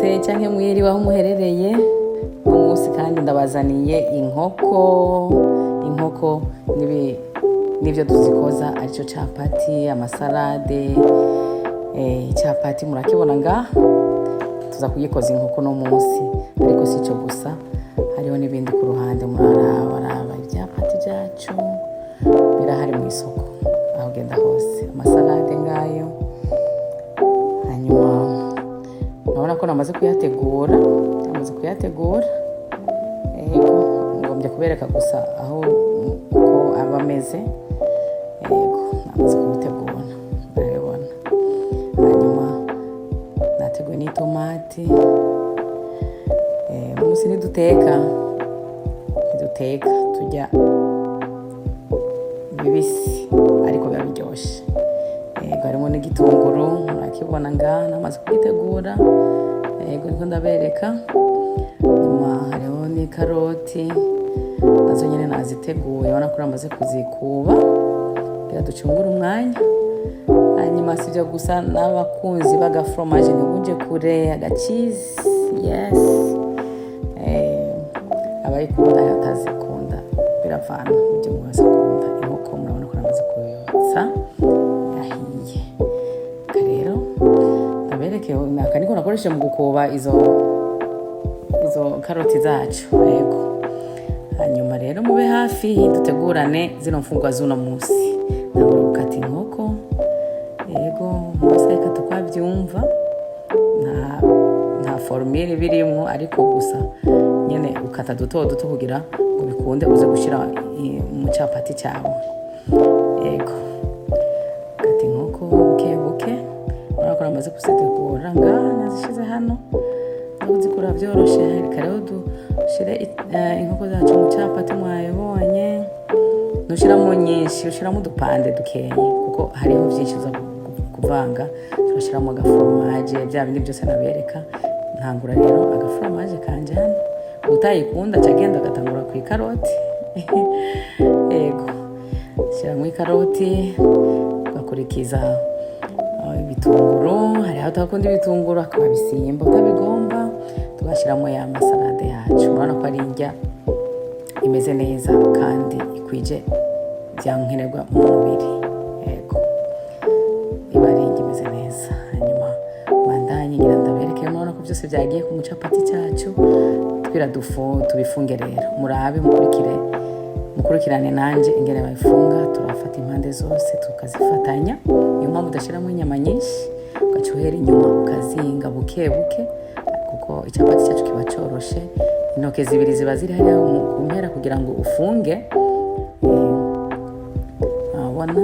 mwaramutse canke mwiriwe aho muherereye umunsi kandi ndabazaniye inkoko nivyo tuzikoza arico capati amasalade icapati murakibona nga tuza kuyikoza inkoko no munsi ariko sico gusa hariho n'ibindi ku ruhande muraraba ivyapati vyacu birahari mu isoko aho genda hose amasalade ngayo hanyuma urabona ko namaze kuyategura ngombye kubereka gusa aho uko aba ameze namaze kubitegura murabibona hanyuma nateguye n'itomati umunsi ntiduteka turya bibisi ariko biba biryoshe harimo n'igitunguru murakibona nga namaze kugitegura niko ndabereka nyuma hariho n'ikaroti nazo nyine naziteguye ubona ko namaze kuzikuba kugira ducungure umwanya hanyuma sibyo gusa n'abakunzi b'agaforomaje ntibuje kure agachizi yes abayikunda atazikunda biravana ibyo mwese akunda inkoko murabona ko namaze kuyotsa yahiye rero ndabereke aka niko nakoresheje mu gukoba izo karoti zacu hanyuma rero mube hafi dutegurane zino mfungwa z'uno munsi ntabwo gukata inkoko mwese reka tukwabyumva nta formule birimo ariko gusa nyene ukata duto kugira ngo bikunde uze gushira mu capati cyawe kata inkoko buke urako namaze kuzitegura nga nazishize hano uzikura byoroshe reka rero dushire inkoko zacu mu capati mwayibonye nushiramo nyinshi ushiramo udupande dukeye kuko hariho byinshi zo kuvanga turashiramo agaforomaje bya bindi byose nabereka ntangura rero agaforomaje kanje hano utayikunda cyagenda gatangura ku ikaroti shiramo ikaroti gakurikiza ibitunguru hari aho utakunda ibitunguru akaba bisimba utabigomba tugashiramo ya masalade yacu urabona ko ari indya imeze neza kandi ikwije byankenerwa mu mubiri iba ari indya imeze neza hanyuma bandanye ngira ndabereke urabona ko byose byagiye ku mucapati cyacu twira tubifunge rero murabe mukurikirane nanje ingene bayifunga turafata impande zose tukazifatanya niyo mpamvu udashiramo inyama nyinshi ugacuhera inyuma ukazinga buke kuko icapati cyacu kiba coroshe intoke zibiri ziba ziri hariya ku mpera kugira ngo ufunge abona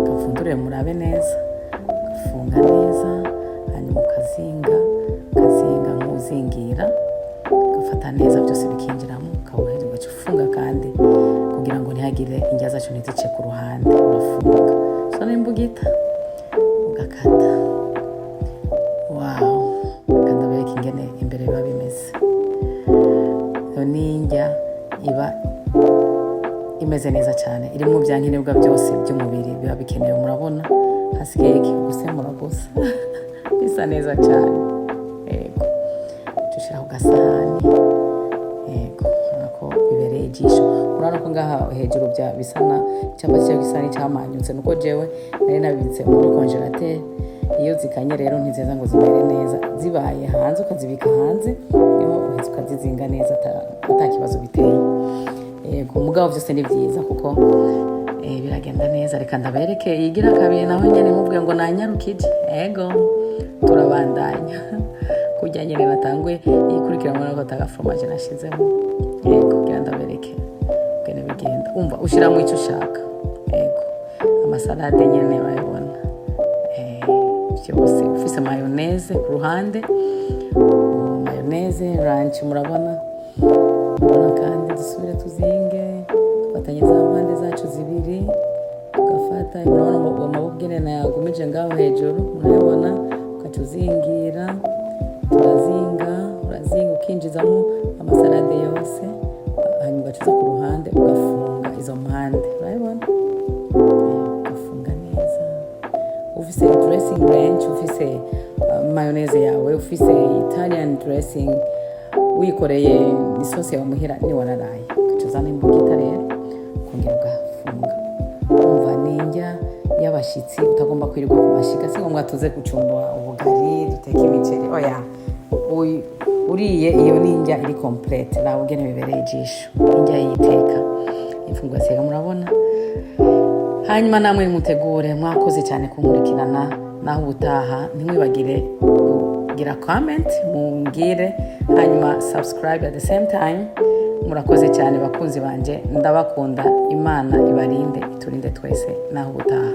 gafundure murabe neza gafunga neza hanyuma ukazinga nk'uzingira gafata neza byose bikinjiramo ukabohera ugacufunga kandi kugira ngo ntihagire indya zacu ntizice ku ruhande urafunga so n'imbugita ugakata kandi abereka ingene imbere biba bimeze iyo n'indya iba imeze neza cyane irimo byankenerwa byose by'umubiri biba bikenewe murabona hasigaye gusemura gusa bisa neza cyane dushiraho gasahani urako bibereye ijisho urabona ko ngaha hejuru bya bisana icyapa cyo gisani cyamanyutse nuko jewe nari nabitse muri congelateur iyo zikanye rero ntizeza ngo zimere neza zibaye hanze ukazibika hanze niho uhetse ukazizinga neza atakibazo biteye mugabo byose ni byiza kuko biragenda neza reka ndabereke yigira kabiri naho nyene mubwiye ngo nanyarukije turabandanya kujya nyene natanguye yikurikirana ko tagaforomaje nashizemo kugira ndabereke ngene bigenda umva ushiramo icyo ushaka amasalade nyene bayibona byose ufise mayonnaise ku ruhande mayonnaise ranch murabona kandi dusubire tuzinge tufatanye za mpande zacu zibiri tugafata murabona amaboko gene nayagumije ngaho hejuru murabona ukatuzingira urazinga ukinjizamo amasalade yose hanyuma ugacuza ku ruhande ugafunga izo mpande urabibona ufise dressing range ufise mayonnaise yawe, ufise Italian dressing, wikoreye isosi yawe muhira ni wararaye, ukacuzana imbugita rero kongera ugafunga. Umva ninjya y'abashitsi utagomba kwirirwa ku mashiga, si ngombwa tuze gucumbura ubugari duteka imiceri, oya uriye iyo ninjya iri complete, nawe ugene bibereye ijisho ninjya yiteka ifungwa sega murabona. Hanyuma namwe mutegure, mwakoze cyane kunkurikirana, naho ubutaha ntimwibagire kugira comment mumbwire, hanyuma subscribe at the same time. Murakoze cyane bakunzi banje, ndabakunda, Imana ibarinde iturinde twese, naho ubutaha.